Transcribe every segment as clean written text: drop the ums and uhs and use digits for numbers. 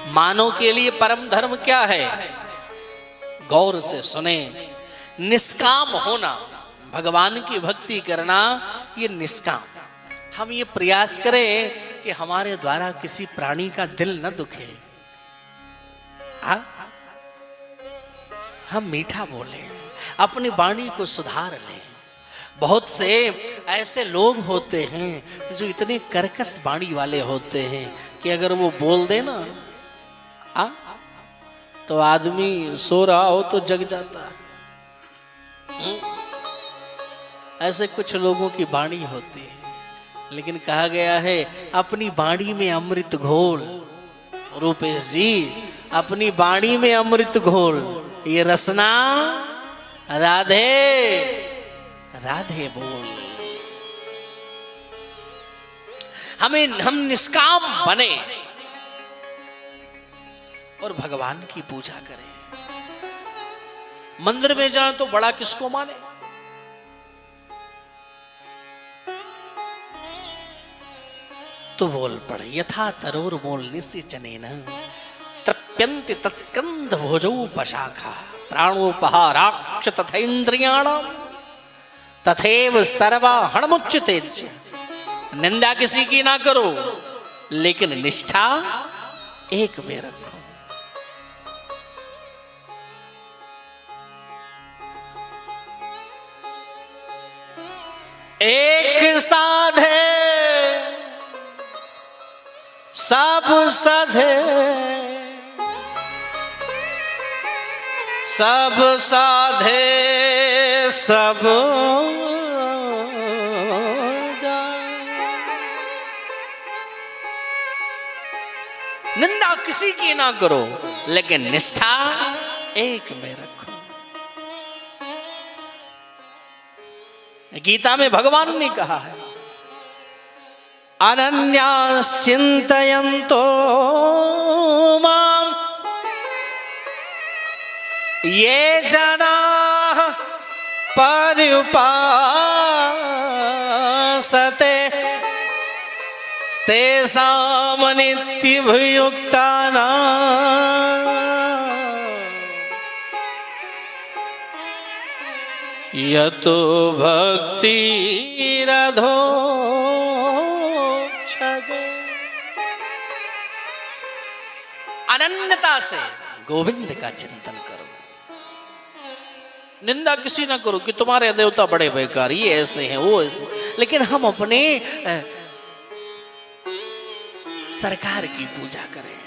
मानव के लिए परम धर्म क्या है? गौर से सुने, निष्काम होना, भगवान की भक्ति करना, ये निष्काम। हम ये प्रयास करें कि हमारे द्वारा किसी प्राणी का दिल न दुखे। हम मीठा बोलें, अपनी वाणी को सुधार लें। बहुत से ऐसे लोग होते हैं जो इतने कर्कश वाणी वाले होते हैं कि अगर वो बोल दे ना तो आदमी सो रहा हो तो जग जाता है। ऐसे कुछ लोगों की वाणी होती है, लेकिन कहा गया है अपनी वाणी में अमृत घोल। रूपेश जी, अपनी वाणी में अमृत घोल, ये रसना राधे राधे बोल। हम निष्काम बने और भगवान की पूजा करें। मंदिर में जाए तो बड़ा किसको माने? तो बोल पड़े, यथा तरोर मूल निश्चनेन तृप्यन्ति तत्स्कंध भोजौ पशाखा प्राणोपहाराक्ष तथेन्द्रियाणाम तथैव सर्वाहणमुच्यते। निंदा किसी की ना करो, लेकिन निष्ठा एक में रखो। एक साधे सब साधे, सब साधे सब जाए। निंदा किसी की ना करो, लेकिन निष्ठा एक में रखो। गीता में भगवान ने कहा है, अनन्याश्चिन्तयन्तो मां ये जनाः पर्युपासते तेषां नित्यभियुक्तानां यतो भक्तिरधोक्षजे। अनन्यता से गोविंद का चिंतन करो, निंदा किसी ना करो कि तुम्हारे देवता बड़े बेकार, ये ऐसे हैं वो ऐसे। लेकिन हम अपने सरकार की पूजा करें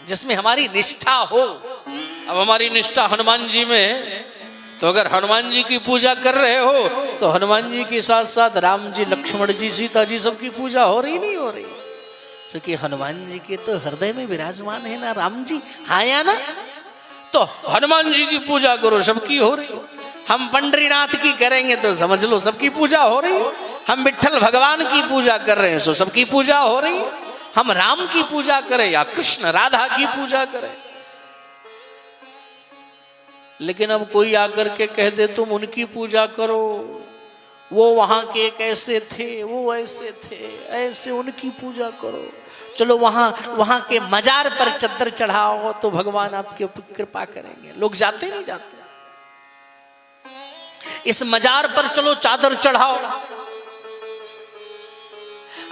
जिसमें हमारी निष्ठा हो। अब हमारी निष्ठा हनुमान जी में है, तो अगर हनुमान जी की पूजा कर रहे हो तो हनुमान जी के साथ साथ राम जी, लक्ष्मण जी, सीता जी सबकी पूजा हो रही नहीं हो रही? क्योंकि हनुमान जी के तो हृदय में विराजमान है ना राम जी, हाँ या ना? तो हनुमान जी की पूजा करो, सबकी हो रही। हम पंडरीनाथ की करेंगे तो समझ लो सबकी पूजा हो रही। हम विठ्ठल भगवान की पूजा कर रहे हैं तो सबकी पूजा हो रही। हम राम की पूजा करें या कृष्ण राधा की पूजा करें। लेकिन अब कोई आकर के कह दे तुम उनकी पूजा करो, वो वहां के कैसे थे, वो ऐसे थे, ऐसे उनकी पूजा करो। चलो वहां के मजार पर चद्दर चढ़ाओ तो भगवान आपके ऊपर कृपा करेंगे। लोग जाते नहीं जाते? इस मजार पर चलो चादर चढ़ाओ।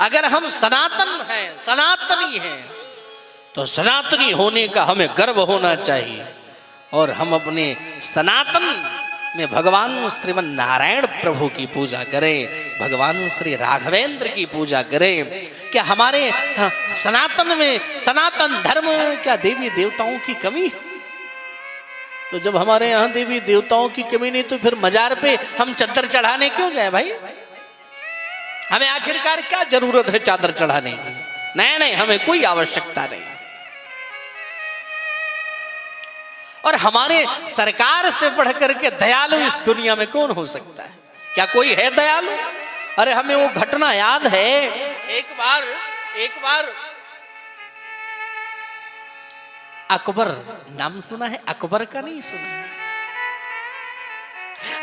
अगर हम सनातन हैं, सनातनी हैं, तो सनातनी होने का हमें गर्व होना चाहिए और हम अपने सनातन में भगवान श्रीमन नारायण प्रभु की पूजा करें, भगवान श्री राघवेंद्र की पूजा करें। क्या हमारे सनातन में, सनातन धर्म में क्या देवी देवताओं की कमी है? तो जब हमारे यहाँ देवी देवताओं की कमी नहीं तो फिर मजार पे हम चादर चढ़ाने क्यों जाए भाई? हमें आखिरकार क्या जरूरत है चादर चढ़ाने की? नहीं नहीं, हमें कोई आवश्यकता नहीं। और हमारे सरकार से बढ़ करके दयालु इस दुनिया में कौन हो सकता है? क्या कोई है दयालु? अरे हमें वो घटना याद है, एक बार अकबर, नाम सुना है? अकबर का नहीं सुना है?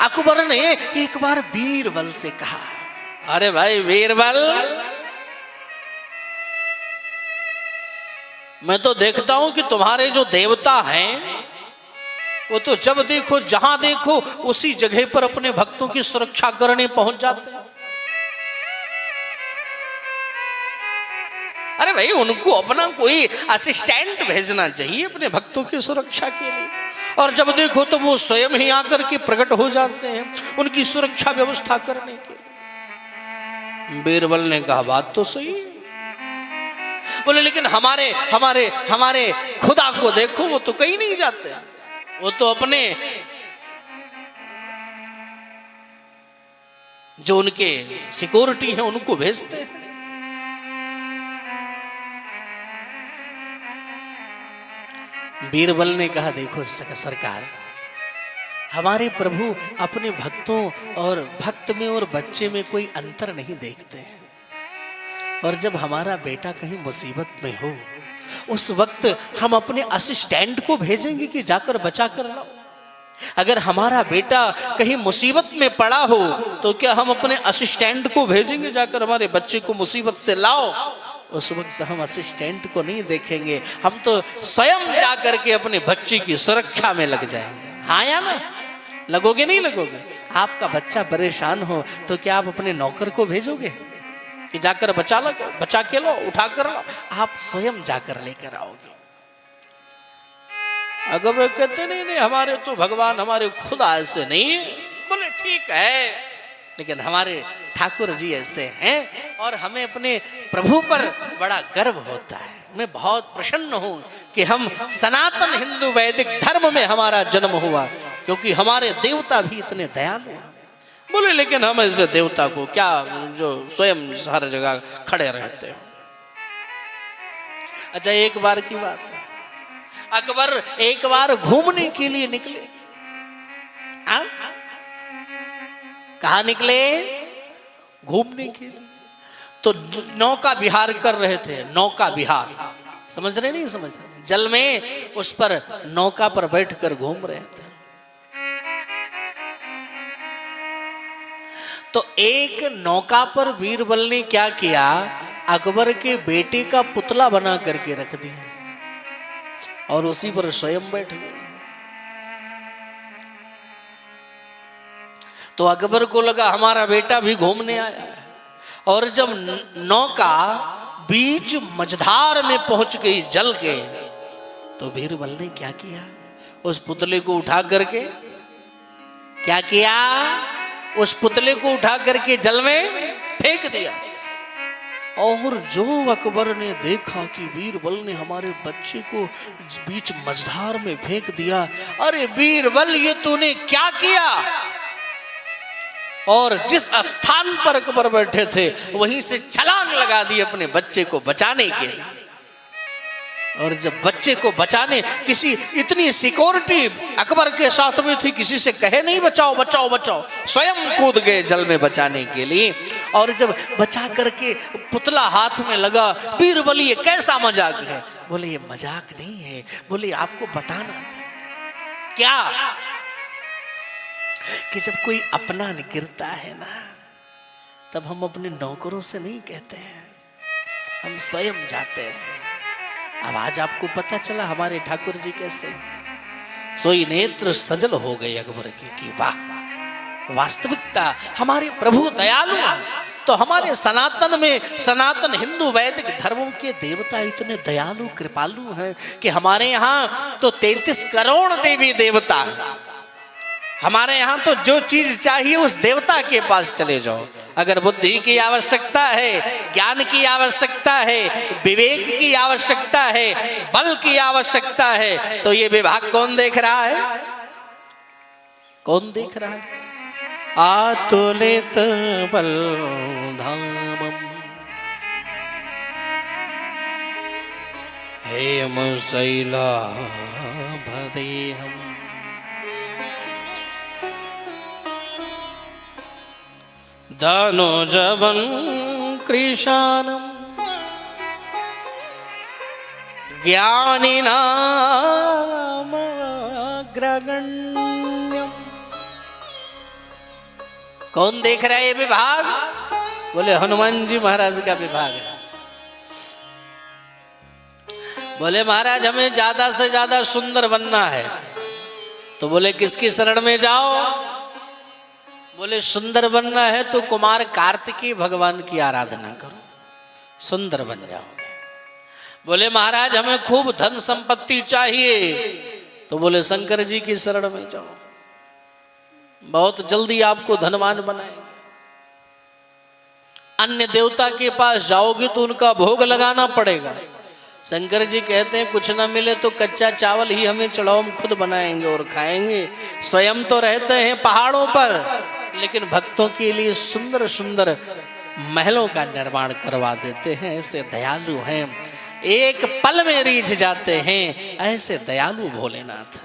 अकबर ने एक बार बीरबल से कहा, अरे भाई बीरबल, मैं तो देखता हूं कि तुम्हारे जो देवता हैं वो तो जब देखो जहां देखो उसी जगह पर अपने भक्तों की सुरक्षा करने पहुंच जाते हैं। अरे भाई, उनको अपना कोई असिस्टेंट भेजना चाहिए अपने भक्तों की सुरक्षा के लिए, और जब देखो तो वो स्वयं ही आकर के प्रकट हो जाते हैं उनकी सुरक्षा व्यवस्था करने के लिए। बीरबल ने कहा बात तो सही है। बोले लेकिन हमारे हमारे हमारे खुदा को देखो, वो तो कहीं नहीं जाते, वो तो अपने जो उनके सिक्योरिटी है उनको भेजते हैं। बीरबल ने कहा देखो सरकार, हमारे प्रभु अपने भक्तों और भक्त में और बच्चे में कोई अंतर नहीं देखते हैं, और जब हमारा बेटा कहीं मुसीबत में हो उस वक्त हम अपने असिस्टेंट को भेजेंगे कि जाकर बचा कर लाओ। अगर हमारा बेटा कहीं मुसीबत में पड़ा हो तो क्या हम अपने असिस्टेंट को भेजेंगे जाकर हमारे बच्चे को मुसीबत से लाओ? उस वक्त हम असिस्टेंट को नहीं देखेंगे, हम तो स्वयं जाकर के अपने बच्चे की सुरक्षा में लग जाएंगे। हाँ या ना? लगोगे नहीं लगोगे? आपका बच्चा परेशान हो तो क्या आप अपने नौकर को भेजोगे कि जाकर बचा के लो, उठा कर लो? आप स्वयं जाकर लेकर आओगे। अगर वे कहते नहीं हमारे तो भगवान, हमारे खुदा ऐसे नहीं है। बोले ठीक है, लेकिन हमारे ठाकुर जी ऐसे हैं और हमें अपने प्रभु पर बड़ा गर्व होता है। मैं बहुत प्रसन्न हूं कि हम सनातन हिंदू वैदिक धर्म में हमारा जन्म हुआ, क्योंकि हमारे देवता भी इतने दयालु हैं। बोले लेकिन हम ऐसे देवता को क्या जो स्वयं हर जगह खड़े रहते हैं। अच्छा, एक बार की बात है, अकबर एक बार घूमने के लिए निकले। कहा निकले? घूमने के लिए। तो नौका विहार कर रहे थे। नौका विहार समझ रहे नहीं समझ रहे? जल में उस पर नौका पर बैठकर घूम रहे थे। तो एक नौका पर बीरबल ने क्या किया, अकबर के बेटे का पुतला बना करके रख दिया और उसी पर स्वयं बैठ गए। तो अकबर को लगा हमारा बेटा भी घूमने आया है, और जब नौका बीच मझधार में पहुंच गई जल के, तो बीरबल ने क्या किया, उस पुतले को उठा करके क्या किया, उस पुतले को उठा करके जल में फेंक दिया। और जो अकबर ने देखा कि बीरबल ने हमारे बच्चे को बीच मझधार में फेंक दिया, अरे बीरबल ये तूने क्या किया? और जिस स्थान पर अकबर बैठे थे वहीं से छलांग लगा दी अपने बच्चे को बचाने के लिए। और जब बच्चे को बचाने, किसी इतनी सिक्योरिटी अकबर के साथ में थी, किसी से कहे नहीं बचाओ बचाओ बचाओ, स्वयं कूद गए जल में बचाने के लिए। और जब बचा करके पुतला हाथ में लगा, बीरबल ये कैसा मजाक है? बोले ये मजाक नहीं है, बोले आपको बताना था। क्या? कि जब कोई अपना गिरता है ना, तब हम अपने नौकरों से नहीं कहते हैं, हम स्वयं जाते हैं। अब आज आपको पता चला हमारे ठाकुर जी कैसे। सोई नेत्र सजल हो गए अकबर की कि वाह, वास्तविकता हमारे प्रभु दयालु हैं। तो हमारे सनातन में, सनातन हिंदू वैदिक धर्मों के देवता इतने दयालु कृपालु हैं कि हमारे यहाँ तो 33 करोड़ देवी देवता हैं। हमारे यहाँ तो जो चीज चाहिए उस देवता के पास चले जाओ। अगर बुद्धि की आवश्यकता है, ज्ञान की आवश्यकता है, विवेक की आवश्यकता है, बल की आवश्यकता है, तो ये विभाग कौन देख रहा है? कौन देख रहा है? आतुलित बल धामम हेम शैला भदेहम दानो जवन कृशानम ज्ञानिनाम अग्रगण्यम। कौन देख रहा है ये विभाग? बोले हनुमान जी महाराज का विभाग है। बोले महाराज हमें ज्यादा से ज्यादा सुंदर बनना है। तो बोले किसकी शरण में जाओ? बोले सुंदर बनना है तो कुमार कार्तिकेय भगवान की आराधना करो, सुंदर बन जाओगे। बोले महाराज हमें खूब धन संपत्ति चाहिए। तो बोले शंकर जी की शरण में जाओ, बहुत जल्दी आपको धनवान बनाएंगे। अन्य देवता के पास जाओगे तो उनका भोग लगाना पड़ेगा। शंकर जी कहते हैं कुछ ना मिले तो कच्चा चावल ही हमें चढ़ाओ, हम खुद बनाएंगे और खाएंगे। स्वयं तो रहते हैं पहाड़ों पर, लेकिन भक्तों के लिए सुंदर सुंदर महलों का निर्माण करवा देते हैं। ऐसे दयालु हैं, एक पल में रीझ जाते हैं, ऐसे दयालु भोलेनाथ।